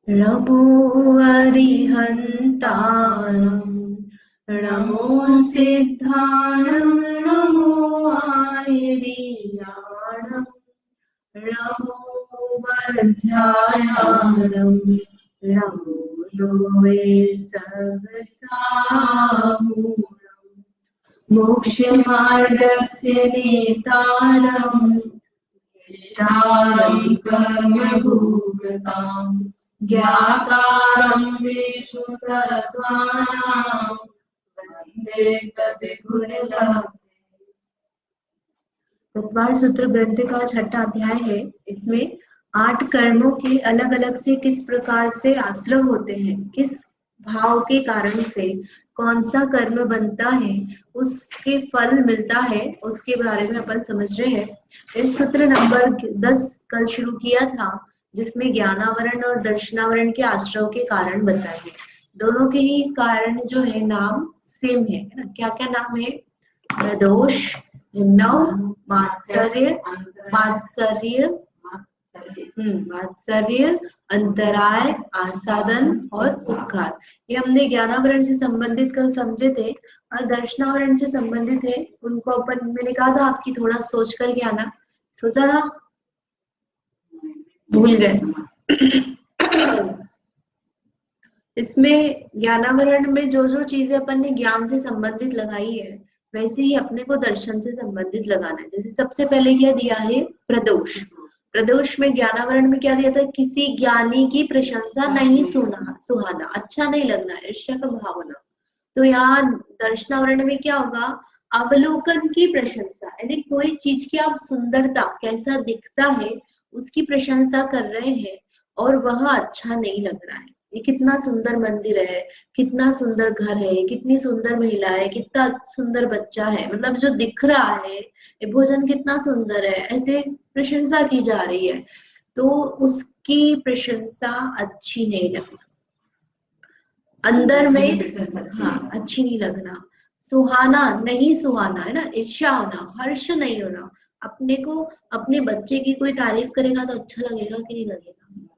नमो अरिहन्ताणं नमो सिद्धाणं नमो आयर्याणं नमो वज्रायाणं नमो लोये सहस्रामूलम् मोक्षमार्गस्य नेतारं नेतारं कर्मभूभृताम् ज्ञातारं विश्वतत्त्वानां वन्दे तद्गुणलब्धे। तत्वार सूत्र ग्रंथ का छठा अध्याय है। इसमें 8 कर्मों के अलग अलग से किस प्रकार से आश्रम होते हैं, किस भाव के कारण से कौन सा कर्म बनता है, उसके फल मिलता है, उसके बारे में अपन समझ रहे हैं। इस सूत्र नंबर 10 कल शुरू किया था, जिसमें ज्ञानावरण और दर्शनावरण के आश्रय के कारण बताए हैं। दोनों के ही कारण जो है नाम सेम है ना। क्या क्या नाम है? प्रदोष, मात्सर्य, मात्सर्य, मात्सर्य, अंतराय, आसादन और उपकार। ये हमने ज्ञानावरण से संबंधित कल समझे थे, और दर्शनावरण से संबंधित है उनको अपन, मैंने कहा था आपकी थोड़ा सोच करके आना, सोचा था, भूल गए। इसमें ज्ञानावरण में जो जो चीजें अपन ने ज्ञान से संबंधित लगाई है, वैसे ही अपने को दर्शन से संबंधित लगाना है। जैसे सबसे पहले क्या दिया है? प्रदोष। प्रदोष में ज्ञानावरण में क्या दिया था? किसी ज्ञानी की प्रशंसा नहीं सुहाना, अच्छा नहीं लगना, ईर्ष्या का भावना। तो यहाँ दर्शनावरण में क्या होगा? अवलोकन की प्रशंसा, यानी कोई चीज की आप सुंदरता, कैसा दिखता है, उसकी प्रशंसा कर रहे हैं और वह अच्छा नहीं लग रहा है। ये कितना सुंदर मंदिर है, कितना सुंदर घर है, कितनी सुंदर महिला है, कितना सुंदर बच्चा है, मतलब जो दिख रहा है, ये भोजन कितना सुंदर है, ऐसे प्रशंसा की जा रही है, तो उसकी प्रशंसा अच्छी नहीं लगना, अंदर में, हाँ, अच्छी नहीं लगना। सुहाना, नहीं सुहाना है ना, ईर्ष्या होना, हर्ष नहीं होना। अपने को अपने बच्चे की कोई तारीफ करेगा तो अच्छा लगेगा कि नहीं लगेगा?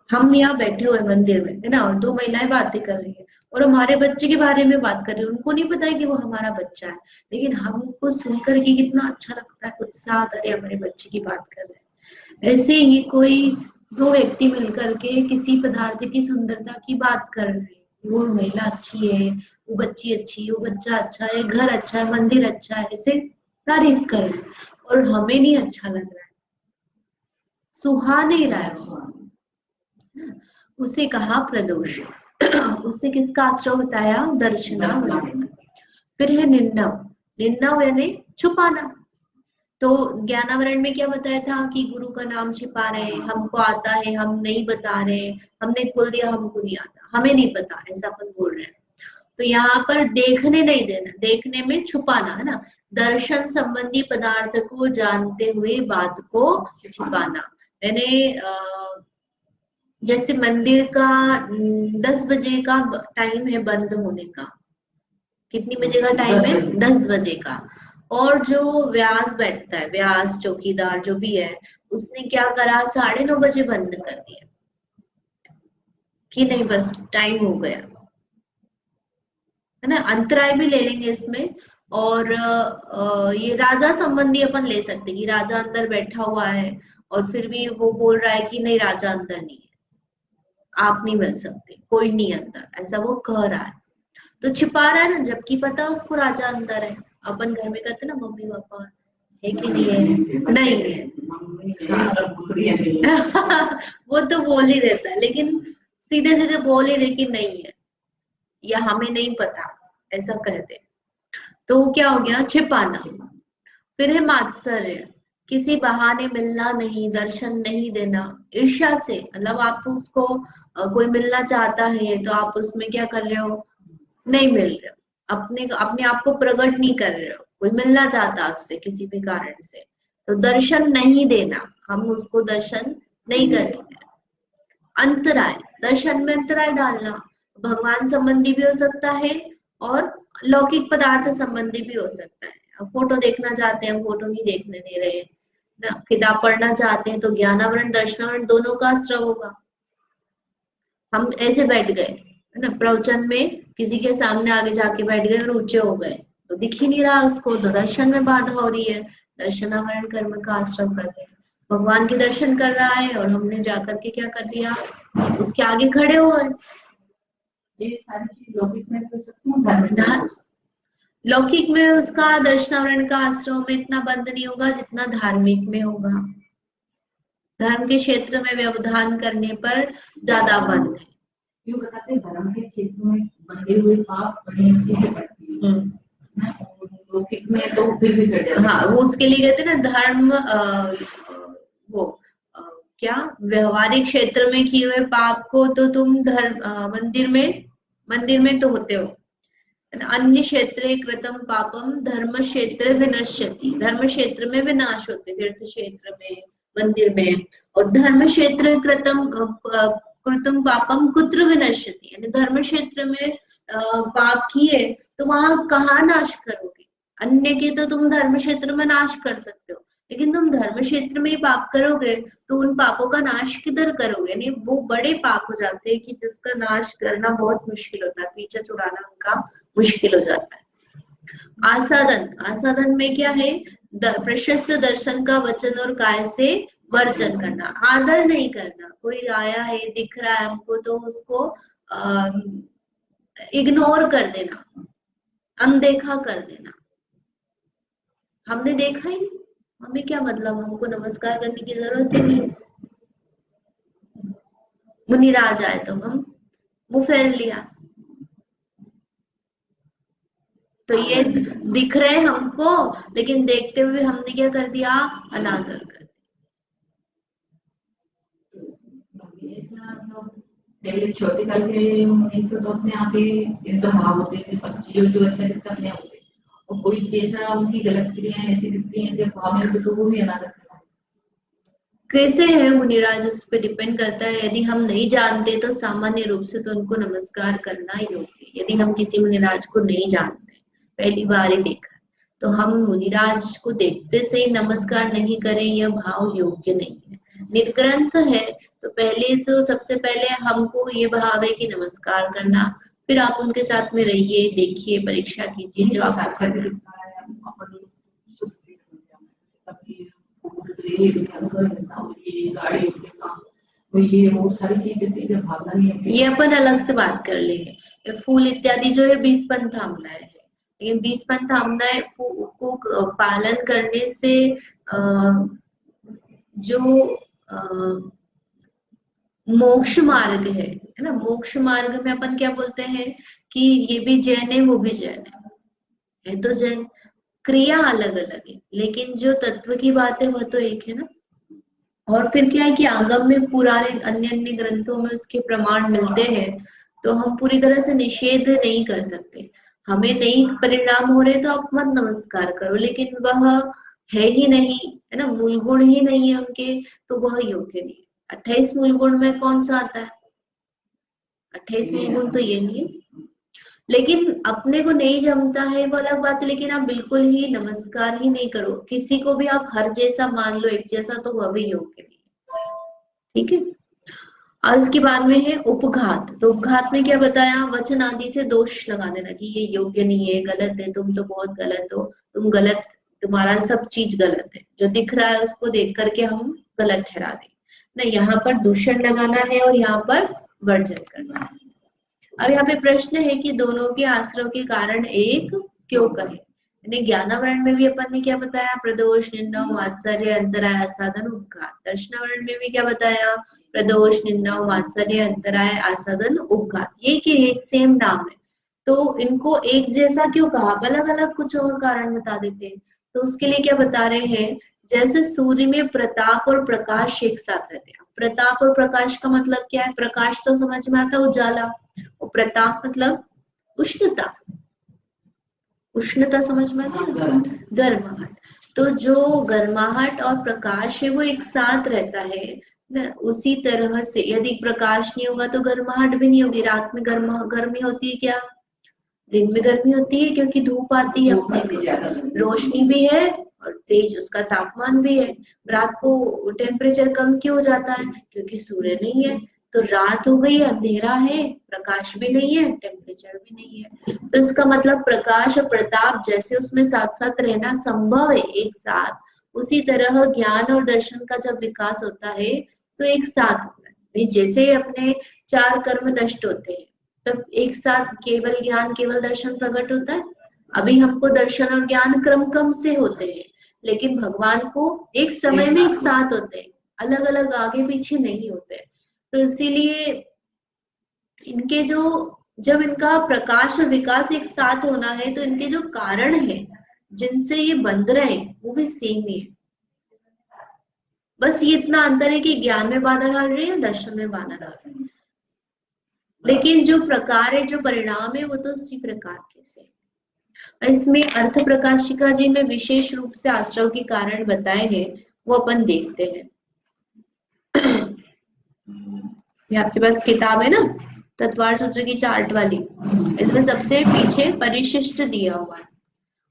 हम यहाँ बैठे हुए मंदिर में है ना, और 2 महिलाएं बातें कर रही है और हमारे बच्चे के बारे में बात कर रही है, उनको नहीं पता है कि वो हमारा बच्चा है, लेकिन हमको सुनकर के कितना अच्छा लगता है, उत्साह, अरे हमारे बच्चे की बात कर रहे हैं। ऐसे ही कोई 2 व्यक्ति मिलकर के किसी पदार्थ की सुंदरता की बात कर रहे हैं, वो महिला अच्छी है, वो बच्ची अच्छी है, वो बच्चा अच्छा है, घर अच्छा है, मंदिर अच्छा है, ऐसे तारीफ कर रहे हैं, और हमें नहीं अच्छा लग रहा है, सुहा नहीं रहा है वो, उसे कहा प्रदोष। उसे किसका आश्रय बताया? दर्शनावरण। फिर है निन्नव। निन्नव यानी छुपाना। तो ज्ञानावरण में क्या बताया था कि गुरु का नाम छिपा रहे हैं, हमको आता है हम नहीं बता रहे, हमने खोल दिया हमको नहीं आता, हमें नहीं पता, ऐसा अपन बोल रहे हैं। तो यहाँ पर देखने नहीं देना, देखने में छुपाना है ना, दर्शन संबंधी पदार्थ को जानते हुए बात को छिपाना। मैंने जैसे मंदिर का 10 बजे का टाइम है बंद होने का, कितनी बजे का टाइम है? 10 बजे का। और जो व्यास बैठता है, व्यास चौकीदार जो भी है, उसने क्या करा, 9:30 बजे बंद कर दिया कि नहीं, बस टाइम हो गया, है ना। अंतराय भी ले लेंगे इसमें। और ये राजा संबंधी अपन ले सकते हैं कि राजा अंदर बैठा हुआ है और फिर भी वो बोल रहा है कि नहीं, राजा अंदर नहीं है, आप नहीं मिल सकते, कोई नहीं अंदर, ऐसा वो कह रहा है, तो छिपा रहा है ना, जबकि पता उसको राजा अंदर है। अपन घर में करते ना, मम्मी पापा है कि नहीं है, नहीं है, हाँ। वो तो बोल ही देता है, लेकिन सीधे सीधे बोल ही दे कि नहीं है, या हमें नहीं पता, ऐसा कहते। तो क्या हो गया? छिपाना। फिर है मात्सर्य, किसी बहाने मिलना नहीं, दर्शन नहीं देना, ईर्ष्या से, मतलब आप उसको कोई मिलना चाहता है तो आप उसमें क्या कर रहे हो? नहीं मिल रहे हो, अपने आप को प्रकट नहीं कर रहे हो, कोई मिलना चाहता आपसे किसी भी कारण से, तो दर्शन नहीं देना, हम उसको दर्शन नहीं करेंगे। अंतराय, दर्शन में अंतराय डालना, भगवान संबंधी भी हो सकता है और लौकिक पदार्थ संबंधी भी हो सकता है। अब फोटो देखना चाहते हैं, फोटो नहीं देखने दे रहे, किताब पढ़ना चाहते हैं तो ज्ञानावरण दर्शनावरण दोनों का आश्रय होगा। हम ऐसे बैठ गए है ना, प्रवचन में किसी के सामने आगे जाके बैठ गए और ऊंचे हो गए, तो दिख ही नहीं रहा उसको, तो दर्शन में बाधा हो रही है। दर्शनावरण कर्म का आश्रम कर रहे हैं, भगवान के दर्शन कर रहा है और हमने जाकर के क्या कर दिया, उसके आगे खड़े हो गए। ये सारी चीज लौकिक में तो सकती हूँ, लौकिक में उसका दर्शनावरण का आश्रम में इतना बंद नहीं होगा जितना धार्मिक में होगा। धर्म के क्षेत्र में व्यवधान करने पर ज्यादा बंद है। क्यों बताते हैं, धर्म के क्षेत्र में बंधे हुए पाप बड़ी मुश्किल से कटती है, लौकिक में तो फिर भी कट जाता है। हाँ, वो उसके लिए कहते हैं ना धर्म वो क्या व्यवहारिक क्षेत्र में किए हुए पाप को तो तुम धर्म मंदिर में तो होते हो, अन्य क्षेत्रे कृतम पापम धर्म क्षेत्र विनश्यति, धर्म क्षेत्र में विनाश होते, तीर्थ क्षेत्र में, मंदिर में। और धर्म क्षेत्र कृतम पापम कुत्र विनश्यति, यानी धर्म क्षेत्र में पाप किए तो वहां कहाँ नाश करोगे, अन्य के तो तुम धर्म क्षेत्र में नाश कर सकते हो, लेकिन तुम धर्म क्षेत्र में ही पाप करोगे तो उन पापों का नाश किधर करोगे, यानी वो बड़े पाप हो जाते हैं कि जिसका नाश करना बहुत मुश्किल होता है, पीछे छुड़ाना उनका मुश्किल हो जाता है। आसाधन में क्या है, प्रशस्त दर्शन का वचन और काय से वर्जन करना, आदर नहीं करना, कोई आया है दिख रहा है हमको तो उसको इग्नोर कर देना, अनदेखा कर देना, हमने देखा ही नहीं, हमें क्या मतलब, हमको नमस्कार करने की जरूरत ही नहीं। मुनिराज आए तो हम मुंह फेर लिया, तो ये दिख रहे हमको, लेकिन देखते हुए हमने क्या कर दिया, अनादर कर दिया। पहले छोटे काल के मुनि तो अपने आप ही एकदम भाव होते थे, सब चीजों जो अच्छा दिखता अपने होते, और कोई जैसा उनकी गलत क्रियाएं ऐसी दिखती हैं जब भाव में होते तो वो भी अनादर करता है। कैसे है मुनिराज उस पर डिपेंड करता है, यदि हम नहीं जानते तो सामान्य रूप से तो उनको नमस्कार करना ही योग्य, यदि हम किसी मुनिराज को नहीं जानते, पहली बार ही देखा, तो हम मुनिराज को देखते से ही नमस्कार नहीं करें, यह भाव योग्य नहीं है। निर्ग्रंथ है तो पहले तो सबसे पहले हमको ये भाव है कि नमस्कार करना, फिर आप उनके साथ में रहिए, देखिए, परीक्षा कीजिए जो आप साक्षात दिखता है, ये वो सारी चीजें भावना नहीं है, ये अपन अलग से बात कर लेंगे। फूल इत्यादि जो है 20 पंथ आमनाएं है, लेकिन 20 पंथ आमनाएं को पालन करने से जो मोक्ष मार्ग है ना, मोक्ष मार्ग में अपन क्या बोलते हैं कि ये भी जैन है वो भी जैन है तो जैन, क्रिया अलग अलग है लेकिन जो तत्व की बात है वह तो एक है ना। और फिर क्या है कि आगम में पुराने अन्य अन्य ग्रंथों में उसके प्रमाण मिलते हैं, तो हम पूरी तरह से निषेध नहीं कर सकते, हमें नहीं परिणाम हो रहे तो आप मत नमस्कार करो, लेकिन वह है ही नहीं, है ना, मूल गुण ही नहीं है उनके, तो वह योग्य नहीं है। 28 मूल गुण में कौन सा आता है, 28 मूल गुण तो ये नहीं है, लेकिन अपने को नहीं जमता है वो अलग बात है, लेकिन आप बिल्कुल ही नमस्कार ही नहीं करो, किसी को भी आप हर जैसा मान लो एक जैसा, तो वह भी योग्य नहीं है। ठीक है, और इसके बाद में है उपघात, तो उपघात में क्या बताया, वचन आदि से दोष लगा देना कि ये योग्य नहीं है, गलत है, तुम तो बहुत गलत हो, तुम गलत, तुम्हारा सब चीज गलत है, जो दिख रहा है उसको देख करके हम गलत ठहरा दें ना, यहाँ पर दूषण लगाना है और यहाँ पर वर्जन करना है। अब यहाँ पे प्रश्न है कि दोनों के आश्रय के कारण एक क्यों कहे, यानी ज्ञानावरण में भी अपन ने क्या बताया, प्रदोष, निंदा, मात्सर्य, अंतराय, आसादन, उपघात। दर्शनावरण में भी क्या बताया, प्रदोष, निंदा, मात्सर्य, अंतराय, आसादन, उपघात। ये कि सेम नाम है तो इनको एक जैसा क्यों कहा, अलग अलग कुछ और कारण बता देते हैं, तो उसके लिए क्या बता रहे हैं, जैसे सूर्य में प्रताप और प्रकाश एक साथ रहते हैं। प्रताप और प्रकाश का मतलब क्या है, प्रकाश तो समझ में आता है उजाला, और प्रताप मतलब उष्णता, उष्णता समझ में आता है, गर्माहट, तो जो गर्माहट और प्रकाश है वो एक साथ रहता है ना, उसी तरह से यदि प्रकाश नहीं होगा तो गर्माहट भी नहीं होगी, रात में गर्मी होती है क्या, दिन में गर्मी होती है क्योंकि धूप आती है, अपने रोशनी भी है और तेज उसका तापमान भी है। रात को टेम्परेचर कम क्यों हो जाता है, क्योंकि सूर्य नहीं है, तो रात हो गई, अंधेरा है, प्रकाश भी नहीं है, टेम्परेचर भी नहीं है। तो इसका मतलब प्रकाश और प्रताप जैसे उसमें साथ साथ रहना संभव है एक साथ, उसी तरह ज्ञान और दर्शन का जब विकास होता है तो एक साथ होता है। जैसे अपने चार कर्म नष्ट होते हैं तब एक साथ केवल ज्ञान केवल दर्शन प्रकट होता है। अभी हमको दर्शन और ज्ञान क्रम क्रम से होते हैं, लेकिन भगवान को एक समय में एक साथ होते हैं, अलग अलग आगे पीछे नहीं होते। तो इसीलिए इनके जो जब इनका प्रकाश और विकास एक साथ होना है तो इनके जो कारण है जिनसे ये बंध रहे वो भी सेम ही है। बस ये इतना अंतर है कि ज्ञान में बाधा डाल रहे हैं, दर्शन में बाधा डाल रहे हैं, लेकिन जो प्रकार है, जो परिणाम है वो तो उसी प्रकार के से। इसमें अर्थ प्रकाशिका जी में विशेष रूप से आश्रव के कारण बताए हैं, वो अपन देखते हैं। ये आपके पास किताब है ना, तत्वार सूत्र की चार्ट वाली, इसमें सबसे पीछे परिशिष्ट दिया हुआ है।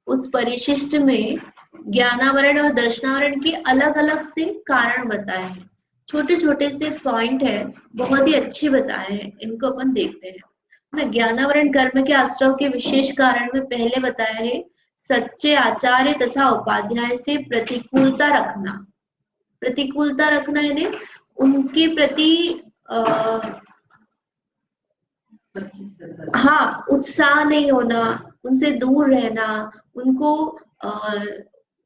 उस परिशिष्ट में ज्ञानावरण और दर्शनावरण के अलग अलग से कारण बताए हैं, छोटे छोटे से पॉइंट है, बहुत ही अच्छे बताए हैं, इनको अपन देखते हैं। ज्ञानावरण कर्म के आश्रव के विशेष कारण में पहले बताया है सच्चे आचार्य तथा उपाध्याय से प्रतिकूलता रखना। प्रतिकूलता रखना यानी उनके प्रति हाँ उत्साह नहीं होना, उनसे दूर रहना, उनको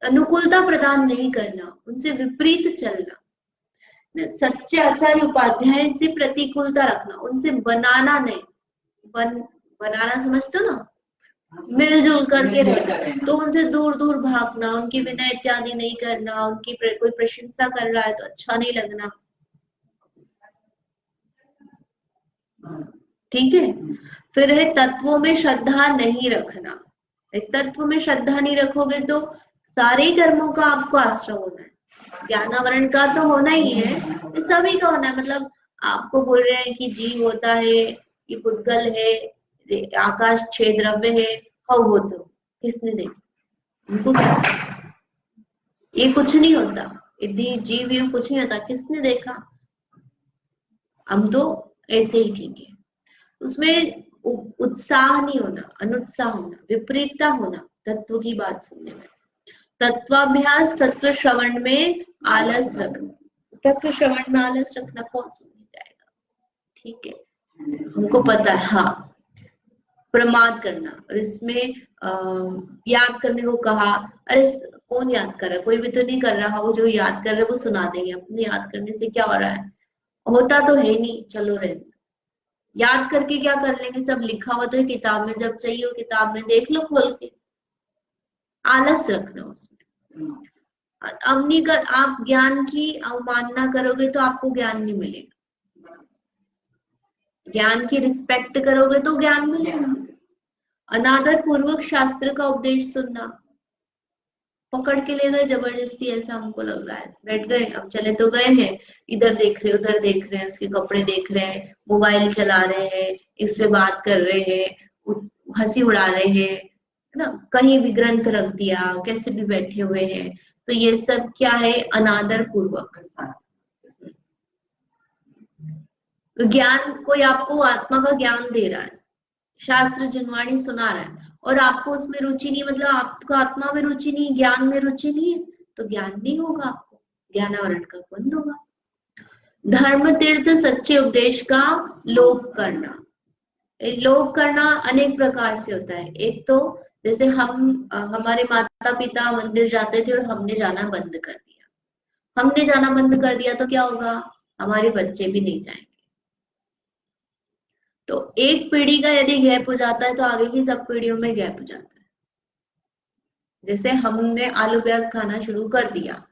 अनुकूलता प्रदान नहीं करना, उनसे विपरीत चलना। सच्चे आचार्य उपाध्याय से प्रतिकूलता रखना, उनसे बनाना नहीं, बनाना समझते हो ना, मिलजुल करके रहना, तो उनसे दूर दूर भागना, उनकी विनय इत्यादि नहीं करना, उनकी कोई प्रशंसा कर रहा है तो अच्छा नहीं लगना, ठीक है। फिर है तत्वों में श्रद्धा नहीं रखना। तत्व में श्रद्धा नहीं रखोगे तो सारे कर्मों का आपको आश्रय होना है। ज्ञानावरण का तो होना ही है, सभी का होना है। मतलब आपको बोल रहे हैं कि जीव होता है, ये पुद्गल है, आकाश छह द्रव्य है, हाउ होते हो, किसने देखा उनको? क्या ये कुछ नहीं होता, यदि जीव ये कुछ नहीं होता, किसने देखा? हम तो ऐसे ही ठीक है। उसमें उत्साह नहीं होना, अनुत्साह होना, विपरीतता होना तत्व की बात सुनने में। तत्वाभ्यास तत्व श्रवण में आलस रखना। तत्व श्रवण में आलस रखना कौन सुनने जाएगा, ठीक है, हमको पता है। हाँ, प्रमाद करना, और इसमें याद करने को कहा, अरे कौन याद कर रहा है, कोई भी तो नहीं कर रहा, वो जो याद कर रहे वो सुना देंगे, अपने याद करने से क्या हो रहा है, होता तो है नहीं, चलो रहने। याद करके क्या कर लेंगे, सब लिखा हुआ तो है किताब में, जब चाहिए वो किताब में देख लो खोल के। आलस रखना उसमें। अब नहीं कर, आप ज्ञान की अवमानना करोगे तो आपको ज्ञान नहीं मिलेगा, ज्ञान की रिस्पेक्ट करोगे तो ज्ञान मिलेगा। अनादर पूर्वक शास्त्र का उपदेश सुनना, पकड़ के ले गए जबरदस्ती, ऐसा हमको लग रहा है, बैठ गए, अब चले तो गए हैं, इधर देख रहे उधर देख रहे हैं, उसके कपड़े देख रहे हैं, मोबाइल चला रहे हैं, इससे बात कर रहे हैं, हंसी उड़ा रहे हैं, है ना, कहीं भी ग्रंथ रख दिया, कैसे भी बैठे हुए हैं, तो ये सब क्या है, अनादर पूर्वक। ज्ञान, कोई आपको आत्मा का ज्ञान दे रहा है, शास्त्र जिनवाणी सुना रहा है, और आपको उसमें रुचि नहीं, मतलब आपको आत्मा में रुचि नहीं, ज्ञान में रुचि नहीं है, तो ज्ञान नहीं होगा आपको, ज्ञानावरण का बंद होगा। धर्म तीर्थ सच्चे उपदेश का लोप करना। लोप करना अनेक प्रकार से होता है। एक तो जैसे हम हमारे माता पिता मंदिर जाते थे और हमने जाना बंद कर दिया, हमने जाना बंद कर दिया तो क्या होगा, हमारे बच्चे भी नहीं जाएंगे। तो एक पीढ़ी का यदि गैप हो जाता है तो आगे की सब पीढ़ियों में गैप हो जाता है। जैसे हमने आलू प्याज खाना शुरू कर दिया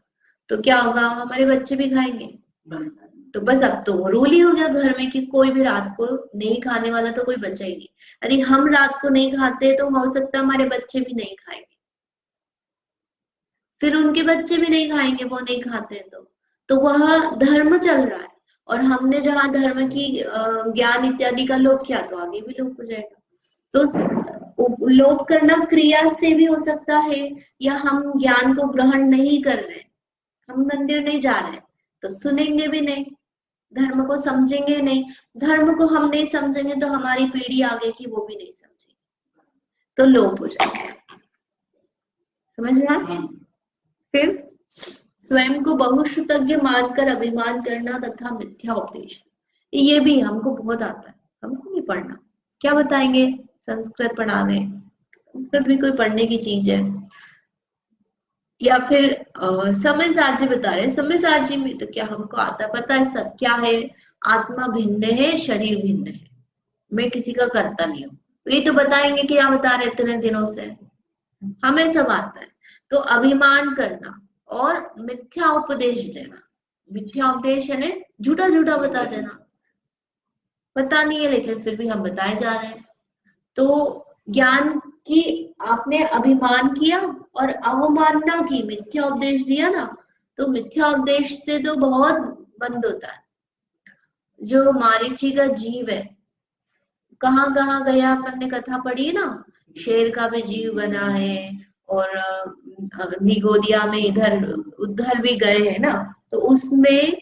तो क्या होगा, हमारे बच्चे भी खाएंगे। तो बस अब तो रूल ही हो गया घर में कि कोई भी रात को नहीं खाने वाला तो कोई बचा ही नहीं। यदि हम रात को नहीं खाते तो हो सकता है हमारे बच्चे भी नहीं खाएंगे, फिर उनके बच्चे भी नहीं खाएंगे, वो नहीं खाते तो वह धर्म चल रहा है। और हमने जहाँ धर्म की ज्ञान इत्यादि का लोप किया तो आगे भी लोप हो जाएगा। तो लोप करना क्रिया से भी हो सकता है, या हम ज्ञान को ग्रहण नहीं कर रहे, हम मंदिर नहीं जा रहे तो सुनेंगे भी नहीं, धर्म को समझेंगे नहीं, धर्म को हम नहीं समझेंगे तो हमारी पीढ़ी आगे की वो भी नहीं समझेगी, तो लोप हो जाएगा। समझ रहे हैं? फिर स्वयं को बहुश्रुतज्ञ मानकर अभिमान करना तथा मिथ्या उपदेश, ये भी हमको बहुत आता है, हमको नहीं पढ़ना, क्या बताएंगे, संस्कृत पढ़ा दें, संस्कृत भी कोई पढ़ने की चीज है। या फिर समझदार जी बता रहे हैं, समझदार जी में तो क्या हमको आता पता है सब, क्या है, आत्मा भिन्न है, शरीर भिन्न है, मैं किसी का करता नहीं हूँ, तो ये तो बताएंगे कि क्या बता रहे इतने दिनों से, हमें सब आता है। तो अभिमान करना और मिथ्या उपदेश देना, मिथ्या उपदेश है ना, झूठा झूठा बता देना, पता नहीं है लेकिन फिर भी हम बताए जा रहे हैं। तो ज्ञान की आपने अभिमान किया और अवमानना की, मिथ्या उपदेश दिया ना, तो मिथ्या उपदेश से तो बहुत बंद होता है। जो मारीची का जीव है, कहाँ कहाँ गया, अपन ने कथा पढ़ी ना, शेर का भी जीव बना है, और निगोदिया में इधर उधर भी गए हैं ना, तो उसमें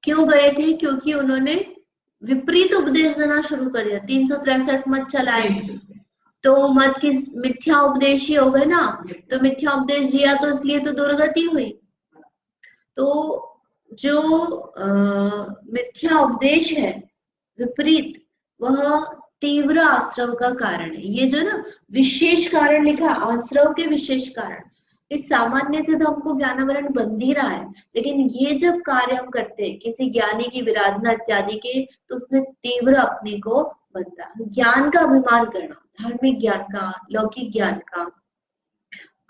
क्यों गए थे, क्योंकि उन्होंने विपरीत उपदेश देना शुरू कर दिया, 363 मत चलाए, तो मत की मिथ्या उपदेश ही हो गए ना, तो मिथ्या उपदेश दिया तो इसलिए तो दुर्गति हुई। तो जो मिथ्या उपदेश है विपरीत, वह तीव्र आश्रव का कारण है। ये जो ना विशेष कारण लिखा, आश्रव के विशेष कारण, इस सामान्य से तो हमको ज्ञानावरण बंध ही रहा है, लेकिन ये जब कार्य हम करते हैं किसी ज्ञानी की विराधना इत्यादि के, तो उसमें तीव्र अपने को बनता है। ज्ञान का अभिमान करना, धार्मिक ज्ञान का, लौकिक ज्ञान का,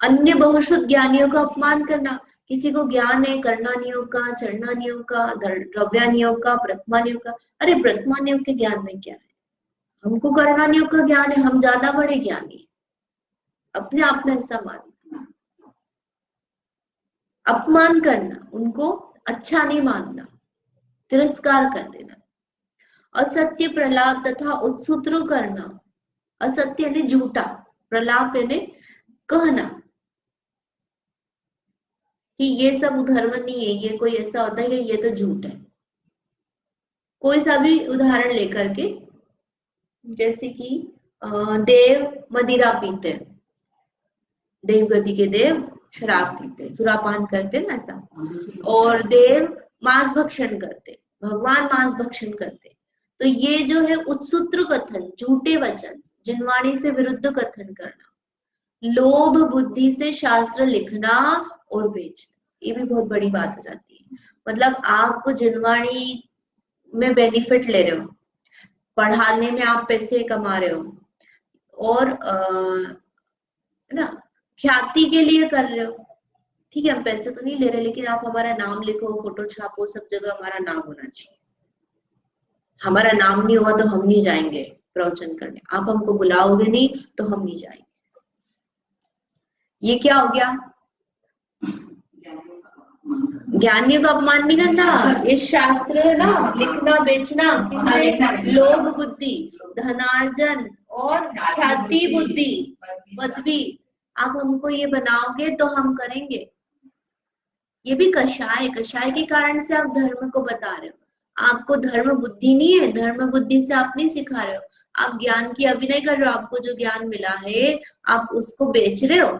अन्य बहुश्रुत ज्ञानियों का अपमान करना, किसी को ज्ञान है कर्णानियोग का, चरणानियोग का, द्रव्यानियोग का, प्रथमानियोग का, अरे प्रथमानियोग के ज्ञान में क्या है, हमको कर्णानियोग का ज्ञान है, हम ज्यादा बड़े ज्ञानी है, अपने आप में ऐसा मानना, अपमान करना, उनको अच्छा नहीं मानना, तिरस्कार कर देना, असत्य प्रलाप तथा उत्सूत्र करना, असत्य यानी झूठा, प्रलाप यानी कहना कि ये सब धर्म नहीं है, ये कोई ऐसा होता है कि ये तो झूठ है। कोई सा भी उदाहरण लेकर के, जैसे कि देव मदिरा पीते, देवगति के देव शराब पीते, सुरापान करते ना ऐसा, और देव मांस भक्षण करते, भगवान मांस भक्षण करते, तो ये जो है उत्सूत्र कथन, झूठे वचन, जिनवाणी से विरुद्ध कथन करना, लोभ बुद्धि से शास्त्र लिखना और बेचना, ये भी बहुत बड़ी बात हो जाती है। मतलब आप जिनवाणी में बेनिफिट ले रहे हो, पढ़ाने में आप पैसे कमा रहे हो, और है ना, ख्याति के लिए कर रहे हो, ठीक है हम पैसे तो नहीं ले रहे, लेकिन आप हमारा नाम लिखो, फोटो छापो, सब जगह हमारा नाम होना चाहिए, हमारा नाम नहीं हुआ तो हम नहीं जाएंगे प्रवचन करने, आप हमको बुलाओगे नहीं तो हम नहीं जाएंगे, ये क्या हो गया, ज्ञानियों का अपमान नहीं करना, ये शास्त्र है ना, लिखना बेचना, किससे, लोभ बुद्धि, धनार्जन और ख्याति बुद्धि, पदवी, आप हमको ये बनाओगे तो हम करेंगे, ये भी कषाय, कषाय के कारण से आप धर्म को बता रहे हो, आपको धर्म बुद्धि नहीं है, धर्म बुद्धि से आप नहीं सिखा रहे हो, आप ज्ञान की अभिनय कर रहे हो, आपको जो ज्ञान मिला है आप उसको बेच रहे हो,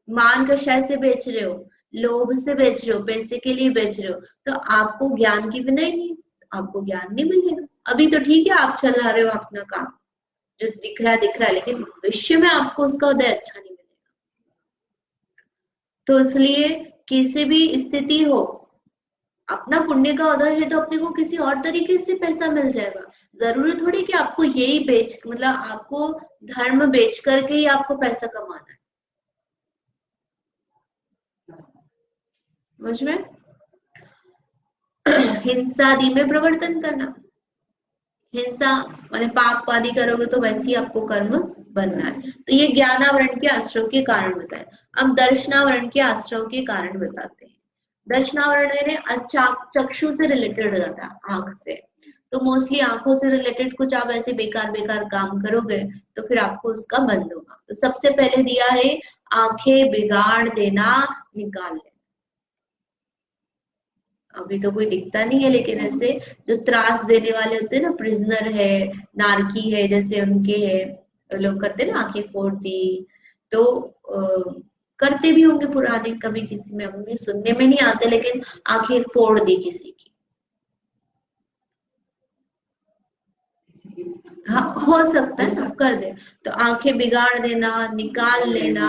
मान कषाय से बेच रहे हो, लोभ से बेच रहे हो, पैसे के लिए बेच रहे हो, तो आपको ज्ञान की विनय नहीं, आपको ज्ञान नहीं मिलेगा। अभी तो ठीक है आप चला रहे हो अपना काम, जो दिख रहा है, लेकिन भविष्य में आपको उसका उदय अच्छा नहीं मिलेगा। तो इसलिए किसी भी स्थिति हो, अपना पुण्य का उदय है तो अपने को किसी और तरीके से पैसा मिल जाएगा, जरूरी थोड़ी कि आपको यही बेच, मतलब आपको धर्म बेच करके ही आपको पैसा कमाना है, समझ में। हिंसा आदि में प्रवर्तन करना, हिंसा माने पाप आदि करोगे तो वैसे ही आपको कर्म बनना है। तो ये ज्ञानावरण के आश्रव के कारण बताए। अब दर्शनावरण के आश्रव के कारण बताते हैं। दर्शनावरण चक्षु से रिलेटेड हो जाता है, आंख से, तो मोस्टली आंखों से रिलेटेड कुछ आप ऐसे बेकार बेकार काम करोगे तो फिर आपको उसका बंद होगा। तो सबसे पहले दिया है आंखें बिगाड़ देना, निकाल लेना। अभी तो कोई दिखता नहीं है, लेकिन ऐसे जो त्रास देने वाले होते हैं ना, प्रिजनर है, नारकी है, जैसे उनके है, लोग करते हैं ना आंखें फोड़ दी, तो करते भी होंगे पुराने, कभी किसी में हमने सुनने में नहीं आते, लेकिन आंखें फोड़ दी किसी की। हाँ, हो सकता है सब कर दे। तो आंखें बिगाड़ देना, निकाल लेना,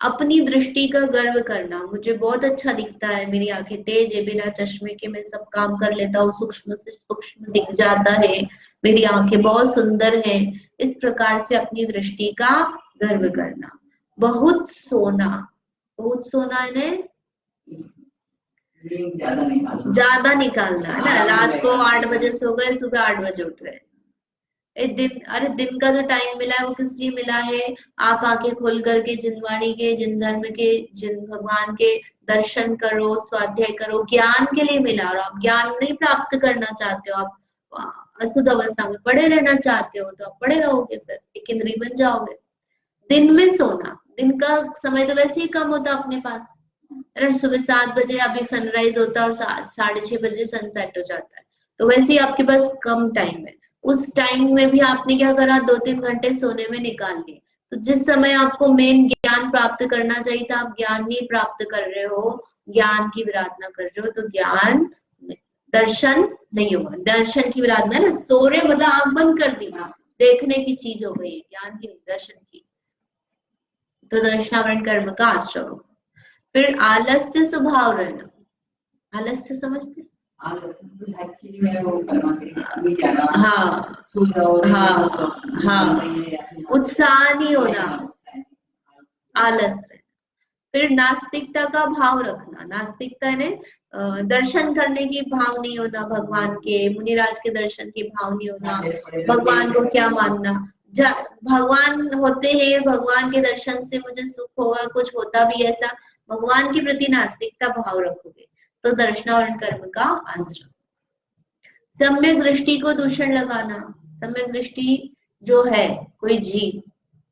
अपनी दृष्टि का गर्व करना, मुझे बहुत अच्छा दिखता है, मेरी आंखें तेज है, बिना चश्मे के मैं सब काम कर लेता हूँ, सूक्ष्म से सूक्ष्म दिख जाता है, मेरी आंखें बहुत सुंदर है, इस प्रकार से अपनी दृष्टि का गर्व करना। बहुत सोना, बहुत सोना है, ज्यादा निकालना है ना, रात को 8 बजे सो गए, सुबह 8 बजे उठ गए। दिन, अरे दिन का जो टाइम मिला है वो किस लिए मिला है? आप आंखें खोल करके जिन वाणी के, जिन धर्म के, जिन भगवान के दर्शन करो, स्वाध्याय करो, ज्ञान के लिए मिला। और आप ज्ञान नहीं प्राप्त करना चाहते हो, आप अशुद्ध अवस्था में पड़े रहना चाहते हो, तो आप पड़े रहोगे, फिर एक इंद्री बन जाओगे। दिन में सोना, दिन का समय तो वैसे ही कम होता अपने पास, अरे सुबह 7 बजे अभी सनराइज होता है और 6:30 बजे सनसेट हो जाता है, तो वैसे ही आपके पास कम टाइम है। उस टाइम में भी आपने क्या करा, 2-3 घंटे सोने में निकाल लिए। तो जिस समय आपको मेन ज्ञान प्राप्त करना चाहिए था, आप ज्ञान नहीं प्राप्त कर रहे हो, ज्ञान की विराधना कर रहे हो, तो ज्ञान दर्शन नहीं होगा। दर्शन की विराधना ना, सो रहे मतलब आंख बंद कर दी, देखने की चीज हो गई है, ज्ञान की दर्शन की। तो दर्शनावरण कर्म का आश्रम। फिर आलस्य स्वभाव रहना, आलस्य समझते? हाँ हाँ हाँ, उत्साह नहीं होना, आलस रहना। फिर नास्तिकता का भाव रखना, नास्तिकता ने दर्शन करने की भाव नहीं होना, भगवान के, मुनिराज के दर्शन की भाव नहीं होना, भगवान को क्या मानना, भगवान होते हैं, भगवान के दर्शन से मुझे सुख होगा, कुछ होता भी ऐसा, भगवान के प्रति नास्तिकता भाव रखोगे तो दर्शनावरण कर्म का आश्रम। सम्यक दृष्टि को दूषण लगाना, सम्यक दृष्टि जो है, कोई जीव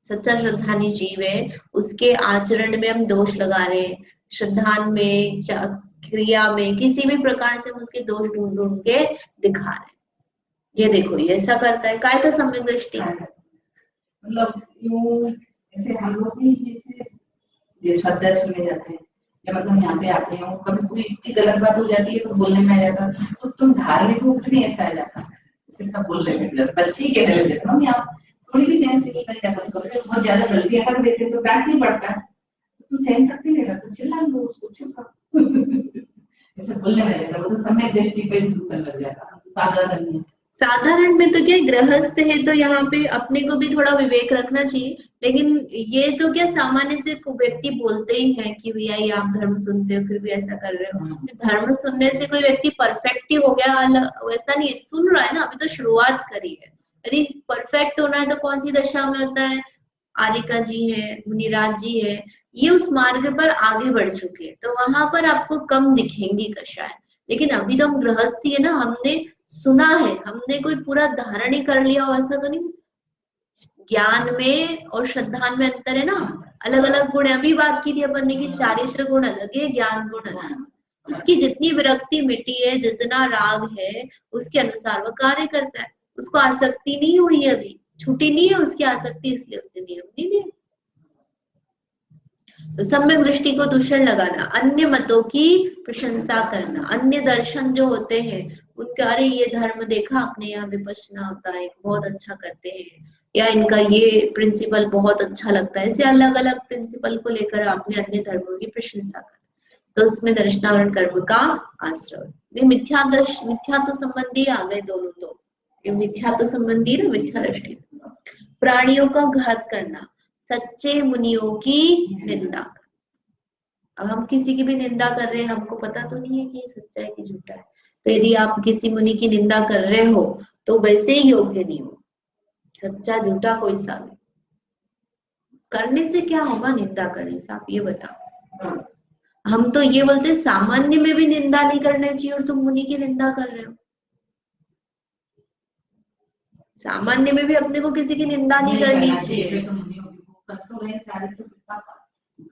सच्चा श्रद्धानी जीव है, उसके आचरण में हम दोष लगा रहे हैं, श्रद्धान में, क्रिया में, किसी भी प्रकार से हम उसके दोष ढूंढ ढूंढ के दिखा रहे हैं, ये देखो ये ऐसा करता है, काय का सम्यक दृष्टि, मतलब यूं ऐसे हम लोग भी जैसे श्रद्धा सुने जाते हैं, या मतलब यहाँ पे आते हैं, कभी कोई इतनी गलत बात हो जाती है तो बोलने में आ जाता, तो तुम धार्मिक रूप में ऐसा आ जाता, फिर सब बोलने लग जाते, बच्चे ही कहने लग जाते, हम यहाँ थोड़ी भी सेंसिटिव नहीं रहता, बहुत ज्यादा गलतियां कर देते तो डांट नहीं पड़ता, तुम सहन सकते नहीं रहता, चिल्ला लो उसको, चुप रहो, ऐसे बोलने लग जाता, वो तो समय दृष्टि पे दूसरा लग जाता, साधारण नहीं। साधारण में तो क्या, गृहस्थ है तो यहाँ पे अपने को भी थोड़ा विवेक रखना चाहिए, लेकिन ये तो क्या सामान्य से व्यक्ति बोलते ही हैं कि भैया ये आप धर्म सुनते हो फिर भी ऐसा कर रहे हो, धर्म सुनने से कोई व्यक्ति परफेक्ट ही हो गया, वैसा नहीं, सुन रहा है ना, अभी तो शुरुआत करी है, यदि परफेक्ट होना है तो कौन सी दशा में होता है, आरिका जी है, मुनिराज जी है, ये उस मार्ग पर आगे बढ़ चुके हैं, तो वहां पर आपको कम दिखेंगी कषाय, लेकिन अभी तो हम गृहस्थी है ना, हमने सुना है, हमने कोई पूरा धारण ही कर लिया हो ऐसा तो नहीं। ज्ञान में और श्रद्धा में अंतर है ना, अलग अलग गुण है, अभी बात की थी अपन ने कि चारित्र गुण अलग है, ज्ञान गुण अलग है, उसकी जितनी विरक्ति मिटी है, जितना राग है, उसके अनुसार वो कार्य करता है, उसको आसक्ति नहीं हुई है, अभी छुट्टी नहीं है उसकी आसक्ति, इसलिए उसने नियम नहीं दिया। तो सम्यक दृष्टि को दूषण लगाना, अन्य मतों की प्रशंसा करना, अन्य दर्शन जो होते हैं उनका, अरे ये धर्म देखा आपने, यहाँ विपश्यना होता है, बहुत अच्छा करते हैं, या इनका ये प्रिंसिपल बहुत अच्छा लगता है, ऐसे अलग अलग प्रिंसिपल को लेकर आपने अन्य धर्मों की प्रशंसा कर, तो उसमें दर्शनावरण कर्म का आश्रय। मिथ्या तो संबंधी आ गए दोनों, तो ये मिथ्या तो संबंधी ना, मिथ्या दृष्टि। प्राणियों का घात करना, सच्चे मुनियों की निंदा। अब हम किसी की भी निंदा कर रहे हैं, हमको पता तो नहीं है कि ये सच्चा है कि झूठा है, तो यदि आप किसी मुनि की निंदा कर रहे हो तो वैसे ही योग्य नहीं हो, सच्चा झूठा कोई सा नहीं, करने से क्या होगा, निंदा करने से, आप ये बताओ। हम तो ये बोलते सामान्य में भी निंदा नहीं करना चाहिए, और तुम मुनि की निंदा कर रहे हो, सामान्य में भी अपने को किसी की निंदा नहीं करनी चाहिए,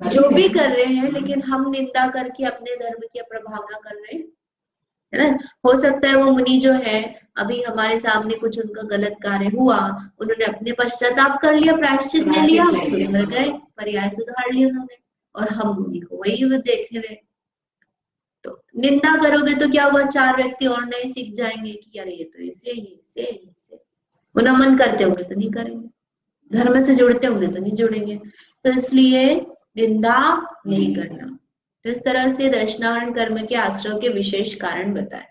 जो भी कर रहे हैं, लेकिन हम निंदा करके अपने धर्म की प्रभावना कर रहे हैं, है ना। हो सकता है वो मुनि जो है अभी हमारे सामने कुछ उनका गलत कार्य हुआ, उन्होंने अपने पश्चाताप कर लिया, प्रायश्चित ले लिया, सुधर गए, पर्याय सुधार लिया उन्होंने, और हम मुनि को वही वो देख रहे। तो निंदा करोगे तो क्या होगा, 4 व्यक्ति और नए सीख जाएंगे कि यार ये तो इसे वो नमन करते होंगे तो नहीं करेंगे, धर्म से जुड़ते होंगे तो नहीं जुड़ेंगे। तो इसलिए निंदा नहीं करना। तो इस तरह से दर्शनावरण कर्म के आश्रय के विशेष कारण बताए।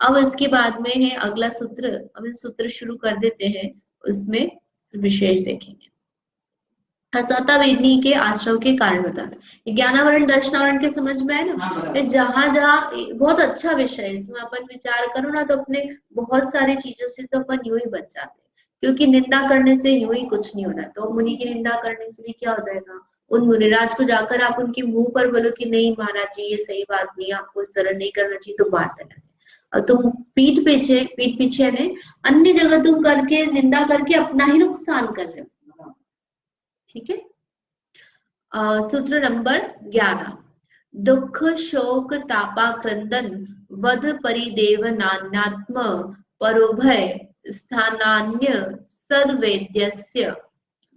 अब इसके बाद में है अगला सूत्र, अब सूत्र शुरू कर देते हैं, उसमें विशेष देखेंगे। हसता वेदनी के आश्रम के कारण बताते। ज्ञानावरण दर्शनावरण के समझ में आए ना। जहां जहाँ बहुत अच्छा विषय है, इसमें अपन विचार करो ना तो अपने बहुत सारी चीजों से तो अपन यूं ही बच जाते हैं, क्योंकि निंदा करने से यूं ही कुछ नहीं होना। तो मुनि की निंदा करने से भी क्या हो जाएगा, उन मुनिराज को जाकर आप उनके मुंह पर बोलो कि नहीं महाराज जी ये सही बात नहीं, आपको इस तरह नहीं करना चाहिए, तो बात अलग है। और तुम पीठ पीछे ने अन्य जगह तुम करके निंदा करके अपना ही नुकसान कर रहे हो। ठीक है। सूत्र नंबर 11, दुख शोक तापा क्रंदन वध परिदेव नान्यात्म परोभय स्थानान्य सद्वेद्यस्य।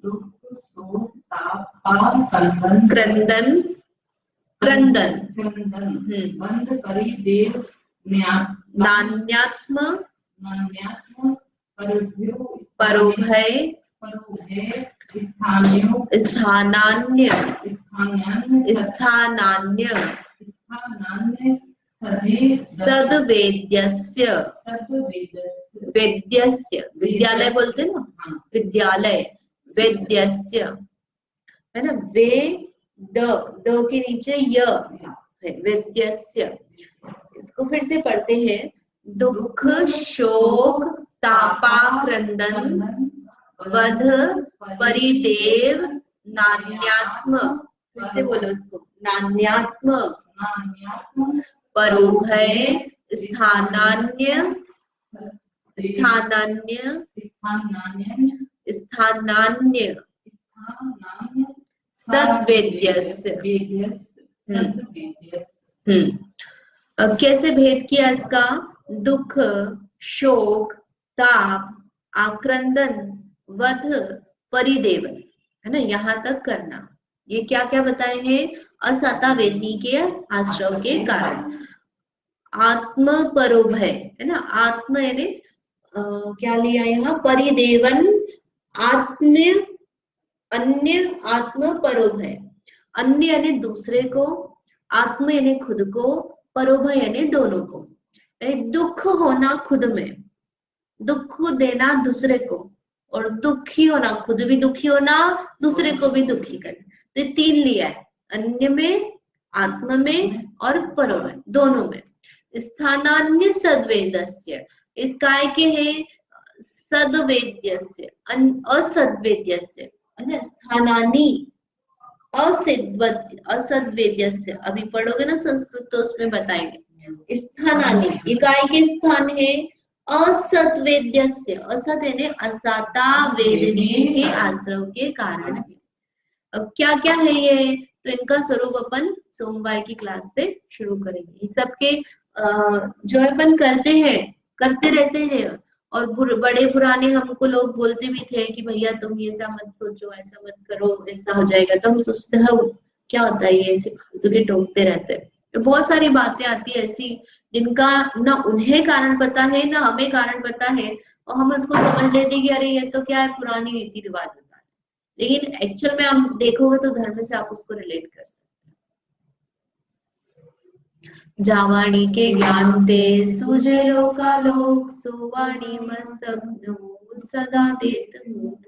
दुख शोक ताप क्रंदन क्रंदन वध परिदेव नान्यात्म परोभय स्थानान्य सद्वेद्यस्य। वेद्यस्य विद्यालय बोलते हैं ना, विद्यालय वेद्यस्य है ना। वे द के नीचे य है, वेद्यस्य। इसको फिर से पढ़ते हैं, दुख शोक तापा क्रंदन वध परिदेव नान्यात्म, फिर से बोलो इसको, नान्यात्म परोभय स्थानान्य सद्वेद्यस्य। अब कैसे भेद किया इसका, दुख शोक ताप आक्रंदन वध परिदेवन, है ना, यहाँ तक करना। ये क्या क्या बताए हैं, असता वेदनी के आश्रम के कारण। आत्म परोभय है ना, आत्म यानी क्या लिया यहाँ, परिदेवन आत्म अन्य आत्म परोभय, अन्य यानी दूसरे को, आत्म यानी खुद को, परोभय यानी दोनों को। दुख होना खुद में, दुख देना दूसरे को, और दुखी होना, खुद भी दुखी होना दूसरे को भी दुखी करना। तो 3 लिया है, अन्य में, आत्म में और परोभय दोनों में। स्थानान्य सद्वेदस्य, काय के है, सद्वेद्यस्य असद्वेद्यस्य है ना, स्थानानि असद्वेद्यस्य। अभी पढ़ोगे ना संस्कृत तो उसमें बताएंगे। स्थानानि इकाई के स्थान है, असद्वेद्यस्य, असत यानी असाता वेदनी के आश्रम के कारण है। अब क्या क्या है ये, तो इनका स्वरूप अपन सोमवार की क्लास से शुरू करेंगे। ये सबके जो अपन करते हैं, करते रहते हैं, और बड़े पुराने हमको लोग बोलते भी थे कि भैया तुम ऐसा मत सोचो, ऐसा मत करो, ऐसा हो जाएगा। तो हम सोचते हैं क्या होता है ये, ऐसे फालतू के टोकते रहते हैं। तो बहुत सारी बातें आती है ऐसी जिनका ना उन्हें कारण पता है ना हमें कारण पता है, और हम उसको समझ लेते हैं कि अरे ये तो क्या है, पुरानी रीति रिवाज होता है। लेकिन एक्चुअल में हम देखोगे तो धर्म से आप उसको रिलेट कर सकते हैं। जावाणी के ज्ञान ते सूझे लोकालोक, सुवाणी मस्तक सदा देत मूड।